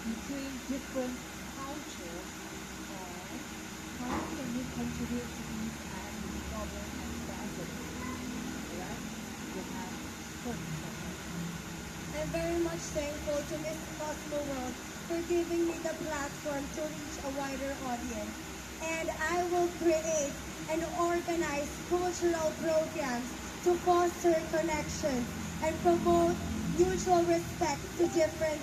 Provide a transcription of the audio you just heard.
between different cultures, and how can we contribute to peace and discover ambassadors? Alright, we have first. I'm very much thankful to Miss Cosmo World for giving me the platform to reach a wider audience. And I will create and organize cultural programs to foster connections and promote mutual respect to different